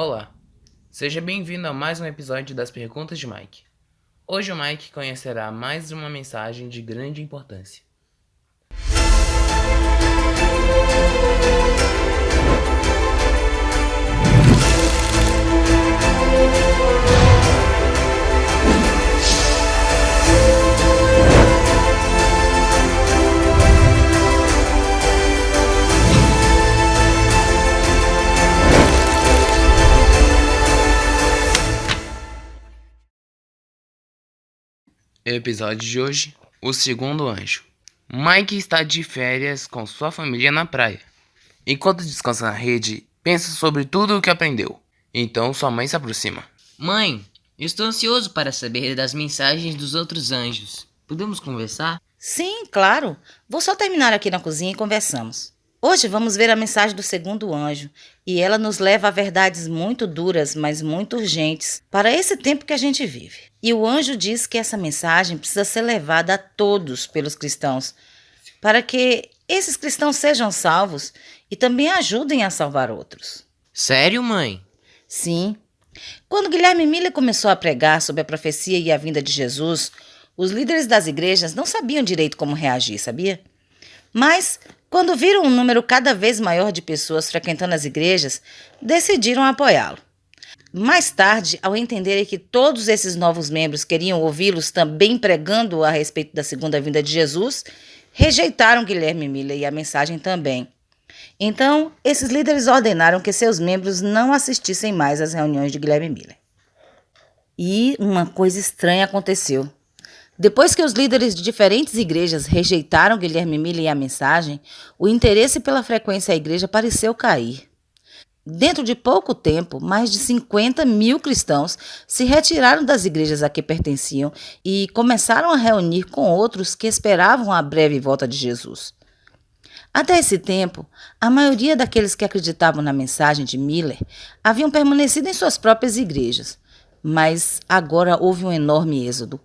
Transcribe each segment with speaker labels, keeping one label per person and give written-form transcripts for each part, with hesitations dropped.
Speaker 1: Olá, seja bem-vindo a mais um episódio das Perguntas de Mike. Hoje o Mike conhecerá mais uma mensagem de grande importância. Episódio de hoje, o segundo anjo. Mike está de férias com sua família na praia. Enquanto descansa na rede, pensa sobre tudo o que aprendeu. Então sua mãe se aproxima.
Speaker 2: Mãe, estou ansioso para saber das mensagens dos outros anjos. Podemos conversar?
Speaker 3: Sim, claro. Vou só terminar aqui na cozinha e conversamos. Hoje vamos ver a mensagem do segundo anjo, e ela nos leva a verdades muito duras, mas muito urgentes, para esse tempo que a gente vive. E o anjo diz que essa mensagem precisa ser levada a todos pelos cristãos, para que esses cristãos sejam salvos e também ajudem a salvar outros.
Speaker 2: Sério, mãe?
Speaker 3: Sim. Quando Guilherme Miller começou a pregar sobre a profecia e a vinda de Jesus, os líderes das igrejas não sabiam direito como reagir, sabia? Mas, quando viram um número cada vez maior de pessoas frequentando as igrejas, decidiram apoiá-lo. Mais tarde, ao entenderem que todos esses novos membros queriam ouvi-los também pregando a respeito da segunda vinda de Jesus, rejeitaram Guilherme Miller e a mensagem também. Então, esses líderes ordenaram que seus membros não assistissem mais às reuniões de Guilherme Miller. E uma coisa estranha aconteceu. Depois que os líderes de diferentes igrejas rejeitaram Guilherme Miller e a mensagem, o interesse pela frequência à igreja pareceu cair. Dentro de pouco tempo, mais de 50 mil cristãos se retiraram das igrejas a que pertenciam e começaram a reunir com outros que esperavam a breve volta de Jesus. Até esse tempo, a maioria daqueles que acreditavam na mensagem de Miller haviam permanecido em suas próprias igrejas. Mas agora houve um enorme êxodo.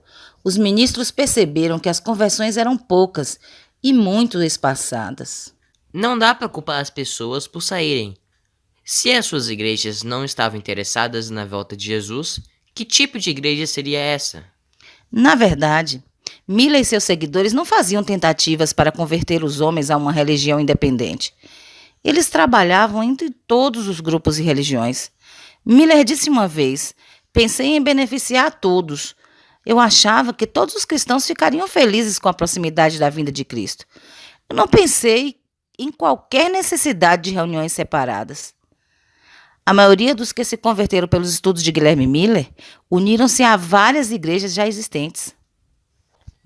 Speaker 3: Os ministros perceberam que as conversões eram poucas e muito espaçadas.
Speaker 2: Não dá para culpar as pessoas por saírem. Se as suas igrejas não estavam interessadas na volta de Jesus, que tipo de igreja seria essa?
Speaker 3: Na verdade, Miller e seus seguidores não faziam tentativas para converter os homens a uma religião independente. Eles trabalhavam entre todos os grupos e religiões. Miller disse uma vez: "Pensei em beneficiar a todos. Eu achava que todos os cristãos ficariam felizes com a proximidade da vinda de Cristo. Eu não pensei em qualquer necessidade de reuniões separadas." A maioria dos que se converteram pelos estudos de Guilherme Miller uniram-se a várias igrejas já existentes.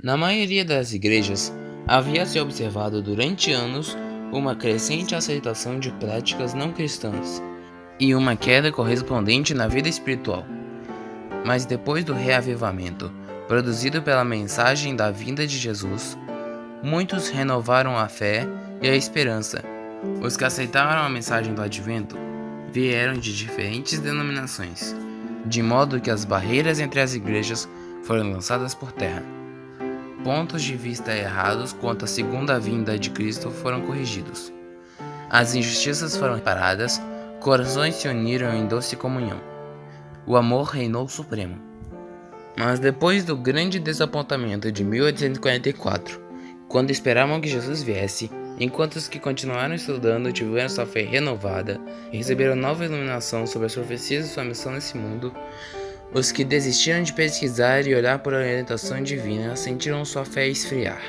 Speaker 1: Na maioria das igrejas, havia se observado durante anos uma crescente aceitação de práticas não cristãs e uma queda correspondente na vida espiritual. Mas depois do reavivamento, produzido pela mensagem da vinda de Jesus, muitos renovaram a fé e a esperança. Os que aceitaram a mensagem do advento vieram de diferentes denominações, de modo que as barreiras entre as igrejas foram lançadas por terra. Pontos de vista errados quanto à segunda vinda de Cristo foram corrigidos. As injustiças foram reparadas, corações se uniram em doce comunhão. O amor reinou supremo. Mas depois do grande desapontamento de 1844, quando esperavam que Jesus viesse, enquanto os que continuaram estudando tiveram sua fé renovada e receberam nova iluminação sobre as profecias de sua missão nesse mundo, os que desistiram de pesquisar e olhar por orientação divina sentiram sua fé esfriar.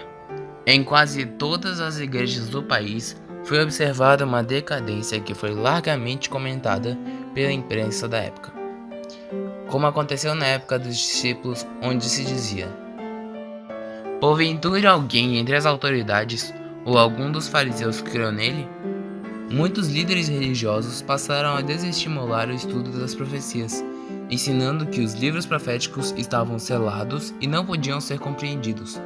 Speaker 1: Em quase todas as igrejas do país foi observada uma decadência que foi largamente comentada pela imprensa da época, como aconteceu na época dos discípulos, onde se dizia: "Porventura alguém entre as autoridades ou algum dos fariseus creu nele?" Muitos líderes religiosos passaram a desestimular o estudo das profecias, ensinando que os livros proféticos estavam selados e não podiam ser compreendidos.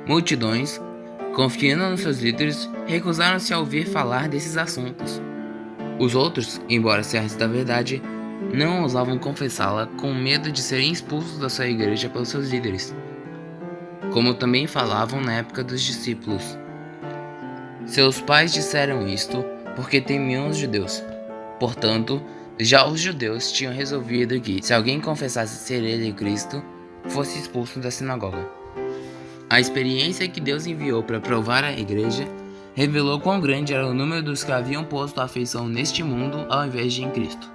Speaker 1: Multidões, confiando nos seus líderes, recusaram-se a ouvir falar desses assuntos. Os outros, embora certos da verdade, não ousavam confessá-la com medo de serem expulsos da sua igreja pelos seus líderes, como também falavam na época dos discípulos. Seus pais disseram isto porque temiam os judeus. Portanto, Já os judeus tinham resolvido que, se alguém confessasse ser ele Cristo, fosse expulso da sinagoga. A experiência que Deus enviou para provar a igreja revelou quão grande era o número dos que haviam posto a afeição neste mundo ao invés de em Cristo.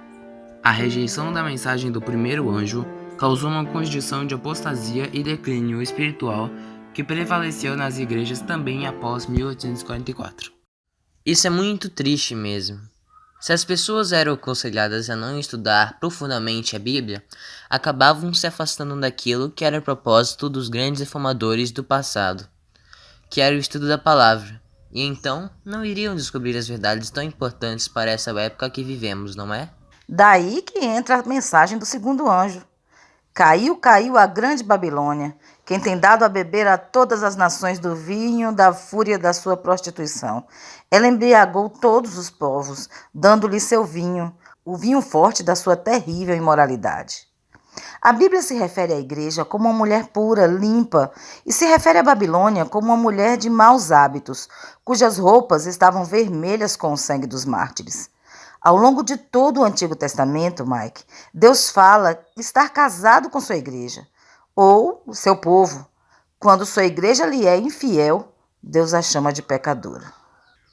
Speaker 1: A rejeição da mensagem do primeiro anjo causou uma condição de apostasia e declínio espiritual que prevaleceu nas igrejas também após 1844.
Speaker 2: Isso é muito triste mesmo. Se as pessoas eram aconselhadas a não estudar profundamente a Bíblia, acabavam se afastando daquilo que era o propósito dos grandes reformadores do passado, que era o estudo da palavra, e então não iriam descobrir as verdades tão importantes para essa época que vivemos, não é?
Speaker 3: Daí que entra a mensagem do segundo anjo. Caiu, caiu a grande Babilônia, quem tem dado a beber a todas as nações do vinho da fúria da sua prostituição. Ela embriagou todos os povos, dando-lhe seu vinho, o vinho forte da sua terrível imoralidade. A Bíblia se refere à igreja como uma mulher pura, limpa, e se refere à Babilônia como uma mulher de maus hábitos, cujas roupas estavam vermelhas com o sangue dos mártires. Ao longo de todo o Antigo Testamento, Mike, Deus fala estar casado com sua igreja, ou o seu povo. Quando sua igreja lhe é infiel, Deus a chama de pecadora.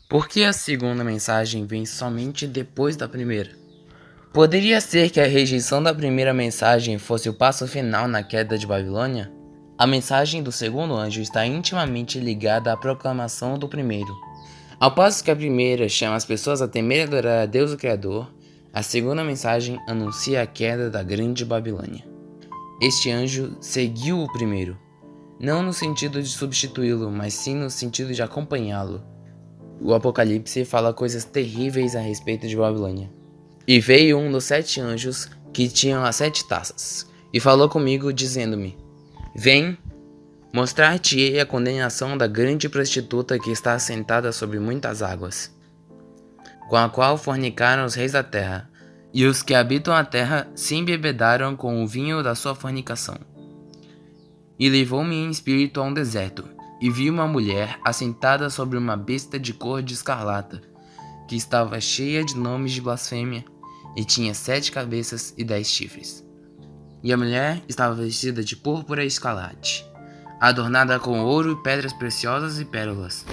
Speaker 1: Por que a segunda mensagem vem somente depois da primeira? Poderia ser que a rejeição da primeira mensagem fosse o passo final na queda de Babilônia? A mensagem do segundo anjo está intimamente ligada à proclamação do primeiro. Ao passo que a primeira chama as pessoas a temer e adorar a Deus o Criador, a segunda mensagem anuncia a queda da grande Babilônia. Este anjo seguiu o primeiro, não no sentido de substituí-lo, mas sim no sentido de acompanhá-lo. O Apocalipse fala coisas terríveis a respeito de Babilônia. E veio um dos 7 anjos que tinham as 7 taças, e falou comigo, dizendo-me: Vem, mostrar-te-ei a condenação da grande prostituta que está assentada sobre muitas águas, com a qual fornicaram os reis da terra, e os que habitam a terra se embebedaram com o vinho da sua fornicação. E levou-me em espírito a um deserto, e vi uma mulher assentada sobre uma besta de cor de escarlata, que estava cheia de nomes de blasfêmia, e tinha 7 cabeças e 10 chifres. E a mulher estava vestida de púrpura e escarlate, adornada com ouro e pedras preciosas e pérolas.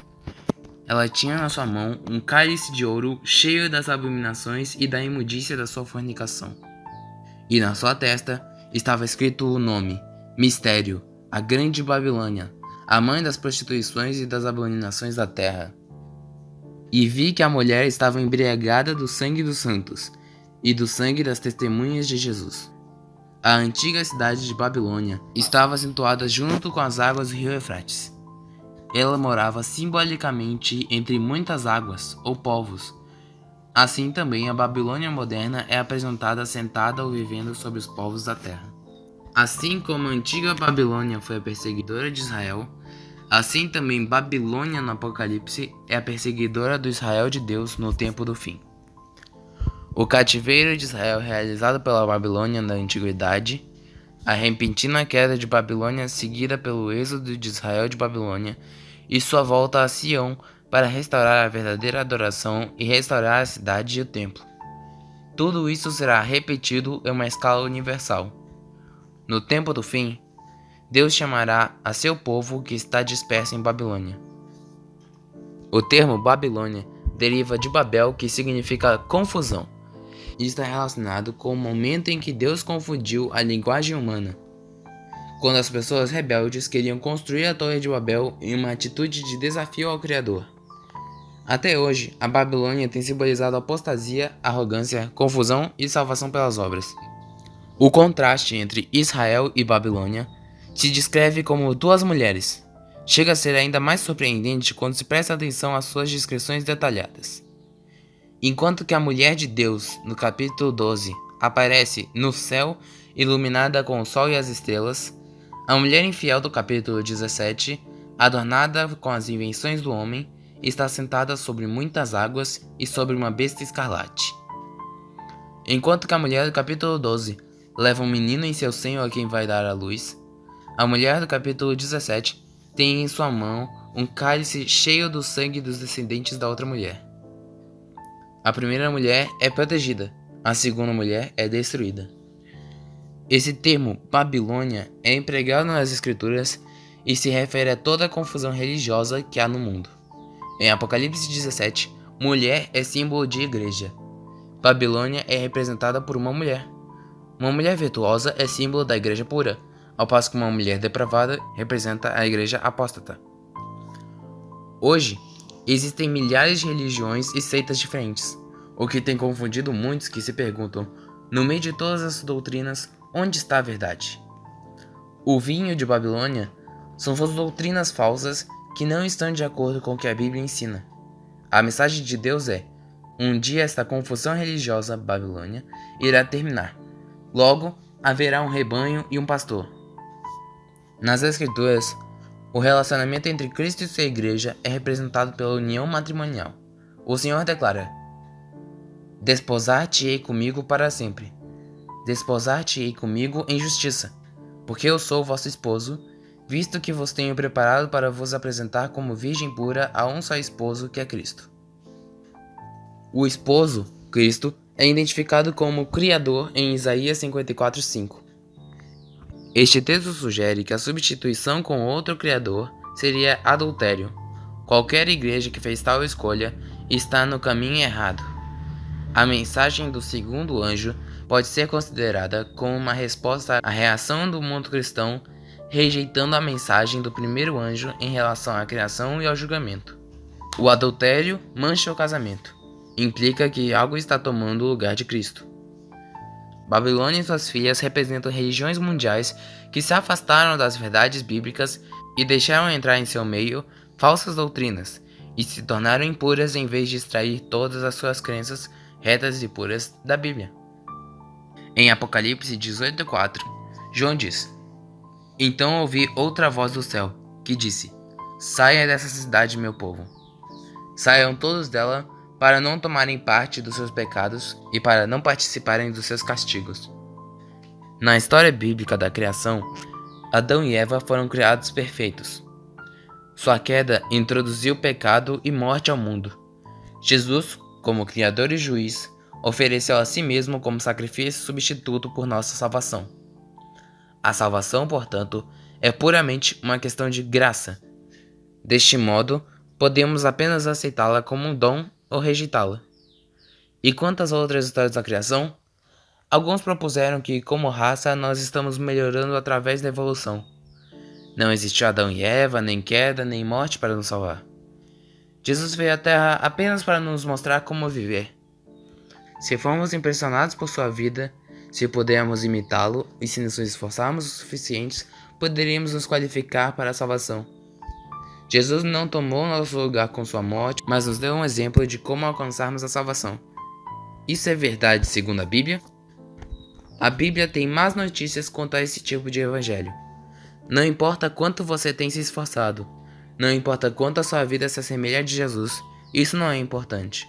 Speaker 1: Ela tinha na sua mão um cálice de ouro cheio das abominações e da imundícia da sua fornicação. E na sua testa estava escrito o nome, Mistério, a grande Babilônia, a mãe das prostituições e das abominações da terra. E vi que a mulher estava embriagada do sangue dos santos e do sangue das testemunhas de Jesus. A antiga cidade de Babilônia estava situada junto com as águas do rio Eufrates. Ela morava simbolicamente entre muitas águas, ou povos. Assim também a Babilônia moderna é apresentada sentada ou vivendo sobre os povos da terra. Assim como a antiga Babilônia foi a perseguidora de Israel, assim também Babilônia no Apocalipse é a perseguidora do Israel de Deus no tempo do fim. O cativeiro de Israel realizado pela Babilônia na Antiguidade, a repentina queda de Babilônia seguida pelo êxodo de Israel de Babilônia e sua volta a Sião para restaurar a verdadeira adoração e restaurar a cidade e o templo. Tudo isso será repetido em uma escala universal. No tempo do fim, Deus chamará a seu povo que está disperso em Babilônia. O termo Babilônia deriva de Babel, que significa confusão, e está relacionado com o momento em que Deus confundiu a linguagem humana, quando as pessoas rebeldes queriam construir a Torre de Babel em uma atitude de desafio ao Criador. Até hoje, a Babilônia tem simbolizado apostasia, arrogância, confusão e salvação pelas obras. O contraste entre Israel e Babilônia se descreve como 2 mulheres. Chega a ser ainda mais surpreendente quando se presta atenção às suas descrições detalhadas. Enquanto que a mulher de Deus, no capítulo 12, aparece no céu iluminada com o sol e as estrelas, a mulher infiel do capítulo 17, adornada com as invenções do homem, está sentada sobre muitas águas e sobre uma besta escarlate. Enquanto que a mulher do capítulo 12 leva um menino em seu seio a quem vai dar à luz, a mulher do capítulo 17 tem em sua mão um cálice cheio do sangue dos descendentes da outra mulher. A primeira mulher é protegida, a segunda mulher é destruída. Esse termo Babilônia é empregado nas escrituras e se refere a toda a confusão religiosa que há no mundo. Em Apocalipse 17, mulher é símbolo de igreja. Babilônia é representada por uma mulher. Uma mulher virtuosa é símbolo da igreja pura, ao passo que uma mulher depravada representa a igreja apóstata. Hoje, existem milhares de religiões e seitas diferentes, o que tem confundido muitos que se perguntam, no meio de todas essas doutrinas, onde está a verdade? O vinho de Babilônia são suas doutrinas falsas que não estão de acordo com o que a Bíblia ensina. A mensagem de Deus é: um dia esta confusão religiosa Babilônia irá terminar. Logo, haverá um rebanho e um pastor. Nas Escrituras, o relacionamento entre Cristo e sua igreja é representado pela união matrimonial. O Senhor declara: desposar-te-ei comigo para sempre. Desposar-te-ei comigo em justiça, porque eu sou vosso esposo, visto que vos tenho preparado para vos apresentar como virgem pura a um só esposo, que é Cristo. O esposo, Cristo, é identificado como Criador em Isaías 54:5. Este texto sugere que a substituição com outro Criador seria adultério. Qualquer igreja que fez tal escolha está no caminho errado. A mensagem do segundo anjo pode ser considerada como uma resposta à reação do mundo cristão, rejeitando a mensagem do primeiro anjo em relação à criação e ao julgamento. O adultério mancha o casamento. Implica que algo está tomando o lugar de Cristo. Babilônia e suas filhas representam religiões mundiais que se afastaram das verdades bíblicas e deixaram entrar em seu meio falsas doutrinas e se tornaram impuras em vez de extrair todas as suas crenças retas e puras da Bíblia. Em Apocalipse 18:4, João diz: então ouvi outra voz do céu, que disse: saia dessa cidade, meu povo. Saiam todos dela, para não tomarem parte dos seus pecados e para não participarem dos seus castigos. Na história bíblica da criação, Adão e Eva foram criados perfeitos. Sua queda introduziu pecado e morte ao mundo. Jesus, como Criador e Juiz, ofereceu a si mesmo como sacrifício substituto por nossa salvação. A salvação, portanto, é puramente uma questão de graça. Deste modo, podemos apenas aceitá-la como um dom ou rejeitá-la. E quanto às outras histórias da criação, alguns propuseram que, como raça, nós estamos melhorando através da evolução. Não existiu Adão e Eva, nem queda, nem morte para nos salvar. Jesus veio à Terra apenas para nos mostrar como viver. Se formos impressionados por sua vida, se pudermos imitá-lo e se nos esforçarmos o suficiente, poderíamos nos qualificar para a salvação. Jesus não tomou nosso lugar com sua morte, mas nos deu um exemplo de como alcançarmos a salvação. Isso é verdade segundo a Bíblia? A Bíblia tem más notícias quanto a esse tipo de evangelho. Não importa quanto você tem se esforçado, não importa quanto a sua vida se assemelha a de Jesus, isso não é importante.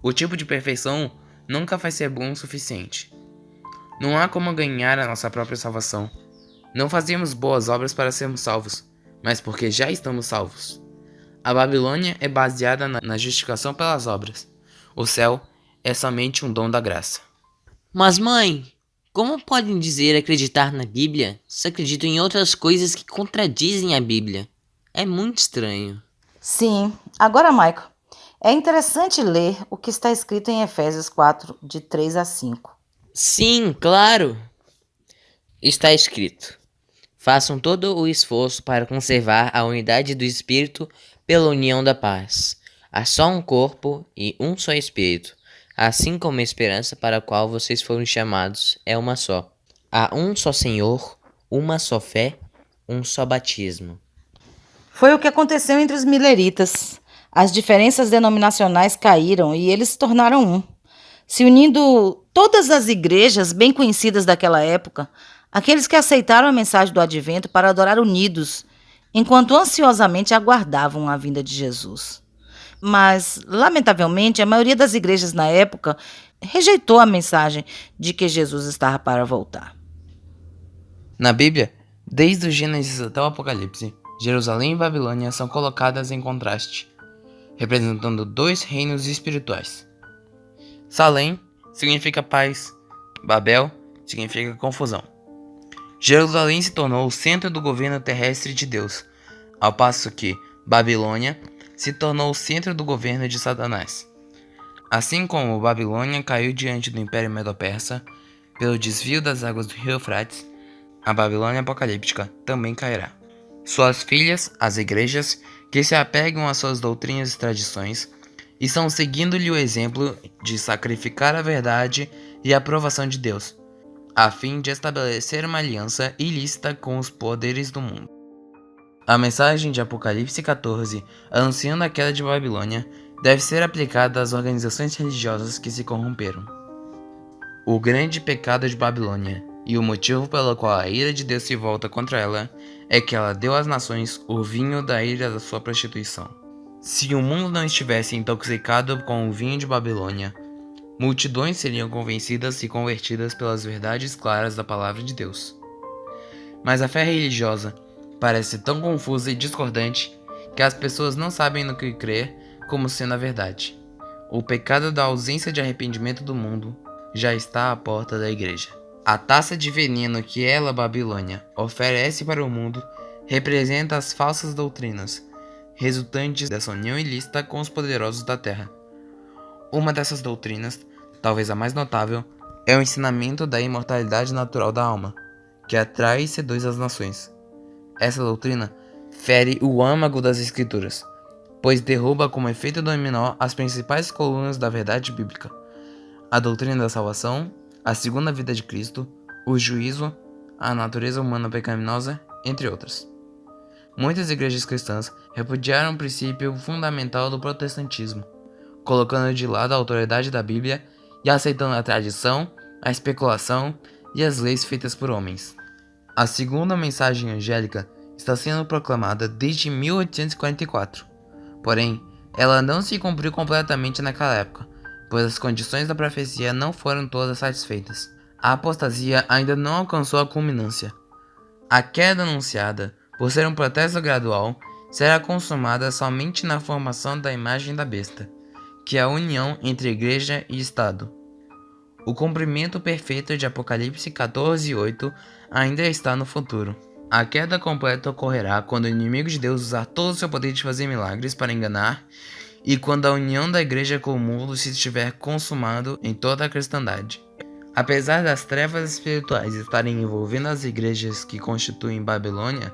Speaker 1: O tipo de perfeição nunca vai ser bom o suficiente. Não há como ganhar a nossa própria salvação. Não fazemos boas obras para sermos salvos, mas porque já estamos salvos. A Babilônia é baseada na justificação pelas obras. O céu é somente um dom da graça.
Speaker 2: Mas mãe, como podem dizer acreditar na Bíblia se acreditam em outras coisas que contradizem a Bíblia? É muito estranho.
Speaker 3: Sim. Agora, Michael, é interessante ler o que está escrito em Efésios 4, de 3-5.
Speaker 2: Sim, claro. Está escrito: façam todo o esforço para conservar a unidade do Espírito pela união da paz. Há só um corpo e um só Espírito, assim como a esperança para a qual vocês foram chamados é uma só. Há um só Senhor, uma só fé, um só batismo.
Speaker 3: Foi o que aconteceu entre os mileritas. As diferenças denominacionais caíram e eles se tornaram um. Se unindo todas as igrejas bem conhecidas daquela época, aqueles que aceitaram a mensagem do advento para adorar unidos, enquanto ansiosamente aguardavam a vinda de Jesus. Mas, lamentavelmente, a maioria das igrejas na época rejeitou a mensagem de que Jesus estava para voltar.
Speaker 1: Na Bíblia, desde o Gênesis até o Apocalipse, Jerusalém e Babilônia são colocadas em contraste, representando dois reinos espirituais. Salém significa paz. Babel significa confusão. Jerusalém se tornou o centro do governo terrestre de Deus, ao passo que Babilônia se tornou o centro do governo de Satanás. Assim como Babilônia caiu diante do Império Medo-Persa pelo desvio das águas do rio Eufrates, a Babilônia apocalíptica também cairá. Suas filhas, as igrejas, que se apegam às suas doutrinas e tradições, estão seguindo-lhe o exemplo de sacrificar a verdade e a aprovação de Deus, a fim de estabelecer uma aliança ilícita com os poderes do mundo. A mensagem de Apocalipse 14, anunciando a queda de Babilônia, deve ser aplicada às organizações religiosas que se corromperam. O grande pecado de Babilônia, e o motivo pelo qual a ira de Deus se volta contra ela, é que ela deu às nações o vinho da ira da sua prostituição. Se o mundo não estivesse intoxicado com o vinho de Babilônia, multidões seriam convencidas e convertidas pelas verdades claras da palavra de Deus. Mas a fé religiosa parece tão confusa e discordante que as pessoas não sabem no que crer como sendo a verdade. O pecado da ausência de arrependimento do mundo já está à porta da igreja. A taça de veneno que ela, Babilônia, oferece para o mundo representa as falsas doutrinas resultantes dessa união ilícita com os poderosos da terra. Uma dessas doutrinas, talvez a mais notável, é o ensinamento da imortalidade natural da alma, que atrai e seduz as nações. Essa doutrina fere o âmago das escrituras, pois derruba como efeito dominó as principais colunas da verdade bíblica: a doutrina da salvação, a segunda vida de Cristo, o juízo, a natureza humana pecaminosa, entre outras. Muitas igrejas cristãs repudiaram o princípio fundamental do protestantismo, colocando de lado a autoridade da Bíblia e aceitando a tradição, a especulação e as leis feitas por homens. A segunda mensagem angélica está sendo proclamada desde 1844, porém, ela não se cumpriu completamente naquela época, pois as condições da profecia não foram todas satisfeitas. A apostasia ainda não alcançou a culminância. A queda anunciada, por ser um processo gradual, será consumada somente na formação da imagem da besta, que é a união entre igreja e Estado. O cumprimento perfeito de Apocalipse 14:8 ainda está no futuro. A queda completa ocorrerá quando o inimigo de Deus usar todo o seu poder de fazer milagres para enganar, e quando a união da igreja com o mundo se estiver consumado em toda a cristandade. Apesar das trevas espirituais estarem envolvendo as igrejas que constituem Babilônia,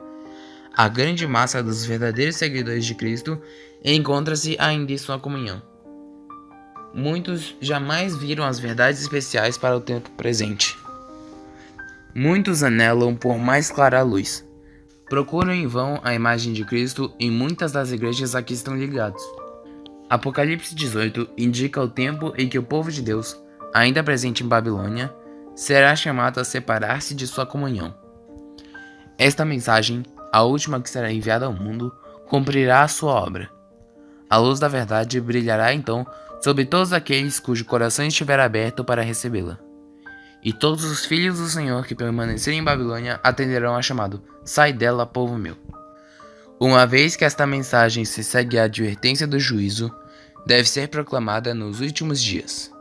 Speaker 1: a grande massa dos verdadeiros seguidores de Cristo encontra-se ainda em sua comunhão. Muitos jamais viram as verdades especiais para o tempo presente. Muitos anelam por mais clara luz. Procuram em vão a imagem de Cristo em muitas das igrejas a que estão ligados. Apocalipse 18 indica o tempo em que o povo de Deus, ainda presente em Babilônia, será chamado a separar-se de sua comunhão. Esta mensagem, a última que será enviada ao mundo, cumprirá a sua obra. A luz da verdade brilhará então sobre todos aqueles cujo coração estiver aberto para recebê-la. E todos os filhos do Senhor que permanecerem em Babilônia atenderão ao chamado: sai dela, povo meu. Uma vez que esta mensagem se segue à advertência do juízo, deve ser proclamada nos últimos dias.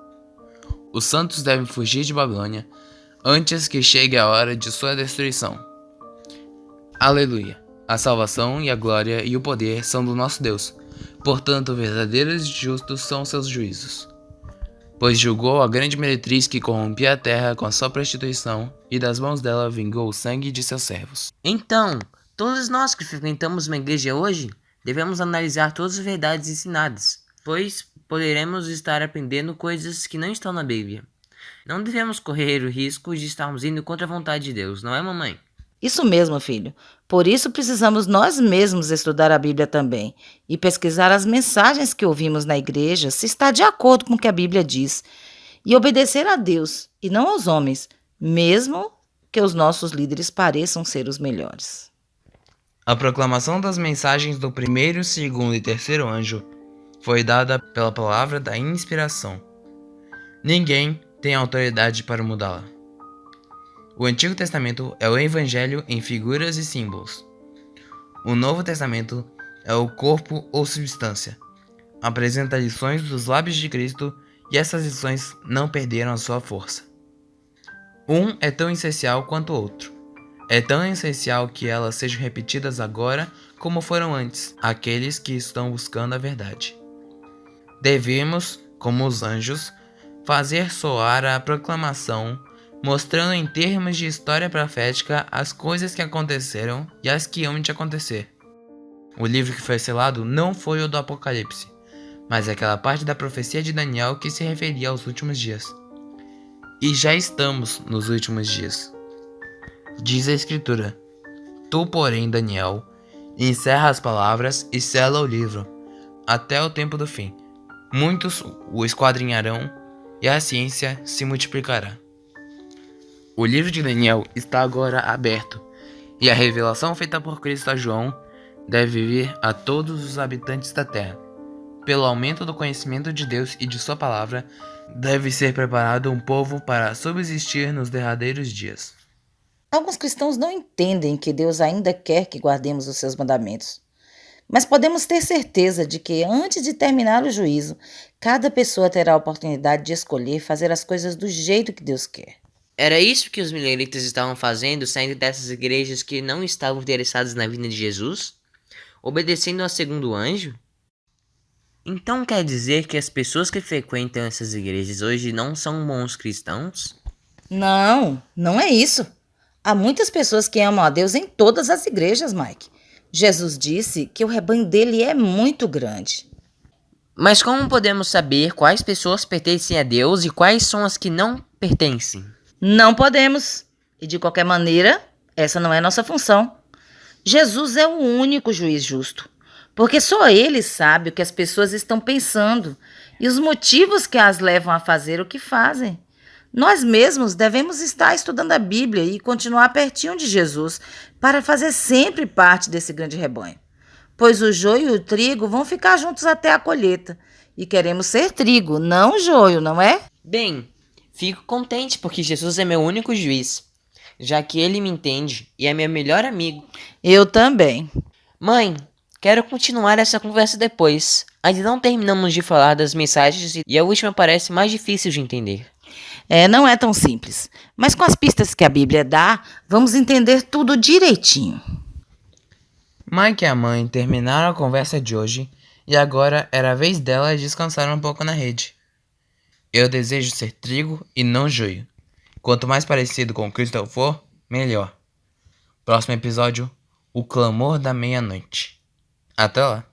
Speaker 1: Os santos devem fugir de Babilônia antes que chegue a hora de sua destruição. Aleluia! A salvação e a glória e o poder são do nosso Deus, portanto verdadeiros e justos são seus juízos. Pois julgou a grande meretriz que corrompia a terra com a sua prostituição, e das mãos dela vingou o sangue de seus servos.
Speaker 2: Então, todos nós que frequentamos uma igreja hoje, devemos analisar todas as verdades ensinadas, pois poderemos estar aprendendo coisas que não estão na Bíblia. Não devemos correr o risco de estarmos indo contra a vontade de Deus, não é, mamãe?
Speaker 3: Isso mesmo, filho. Por isso precisamos nós mesmos estudar a Bíblia também e pesquisar as mensagens que ouvimos na igreja se está de acordo com o que a Bíblia diz e obedecer a Deus e não aos homens, mesmo que os nossos líderes pareçam ser os melhores.
Speaker 1: A proclamação das mensagens do primeiro, segundo e terceiro anjo foi dada pela palavra da inspiração. Ninguém tem autoridade para mudá-la. O Antigo Testamento é o Evangelho em figuras e símbolos. O Novo Testamento é o corpo ou substância. Apresenta lições dos lábios de Cristo e essas lições não perderam a sua força. Um é tão essencial quanto o outro. É tão essencial que elas sejam repetidas agora como foram antes, aqueles que estão buscando a verdade. Devemos, como os anjos, fazer soar a proclamação, mostrando em termos de história profética as coisas que aconteceram e as que hão de acontecer. O livro que foi selado não foi o do Apocalipse, mas aquela parte da profecia de Daniel que se referia aos últimos dias. E já estamos nos últimos dias. Diz a Escritura: Tu, porém, Daniel, encerra as palavras e sela o livro, até o tempo do fim. Muitos o esquadrinharão e a ciência se multiplicará. O livro de Daniel está agora aberto, e a revelação feita por Cristo a João deve vir a todos os habitantes da terra. Pelo aumento do conhecimento de Deus e de sua palavra, deve ser preparado um povo para subsistir nos derradeiros dias.
Speaker 3: Alguns cristãos não entendem que Deus ainda quer que guardemos os seus mandamentos. Mas podemos ter certeza de que, antes de terminar o juízo, cada pessoa terá a oportunidade de escolher fazer as coisas do jeito que Deus quer.
Speaker 2: Era isso que os mileritas estavam fazendo, saindo dessas igrejas que não estavam interessadas na vinda de Jesus? Obedecendo ao segundo anjo? Então quer dizer que as pessoas que frequentam essas igrejas hoje não são bons cristãos?
Speaker 3: Não, não é isso. Há muitas pessoas que amam a Deus em todas as igrejas, Mike. Jesus disse que o rebanho dele é muito grande.
Speaker 2: Mas como podemos saber quais pessoas pertencem a Deus e quais são as que não pertencem?
Speaker 3: Não podemos. E de qualquer maneira, essa não é nossa função. Jesus é o único juiz justo, porque só ele sabe o que as pessoas estão pensando e os motivos que as levam a fazer o que fazem. Nós mesmos devemos estar estudando a Bíblia e continuar pertinho de Jesus para fazer sempre parte desse grande rebanho. Pois o joio e o trigo vão ficar juntos até a colheita. E queremos ser trigo, não joio, não é?
Speaker 2: Bem, fico contente porque Jesus é meu único juiz, já que ele me entende e é meu melhor amigo.
Speaker 3: Eu também.
Speaker 2: Mãe, quero continuar essa conversa depois. Ainda não terminamos de falar das mensagens e a última parece mais difícil de entender.
Speaker 3: Não é tão simples. Mas com as pistas que a Bíblia dá, vamos entender tudo direitinho.
Speaker 1: Mike e a mãe terminaram a conversa de hoje e agora era a vez dela descansar um pouco na rede. Eu desejo ser trigo e não joio. Quanto mais parecido com Cristo eu for, melhor. Próximo episódio: O Clamor da Meia-Noite. Até lá!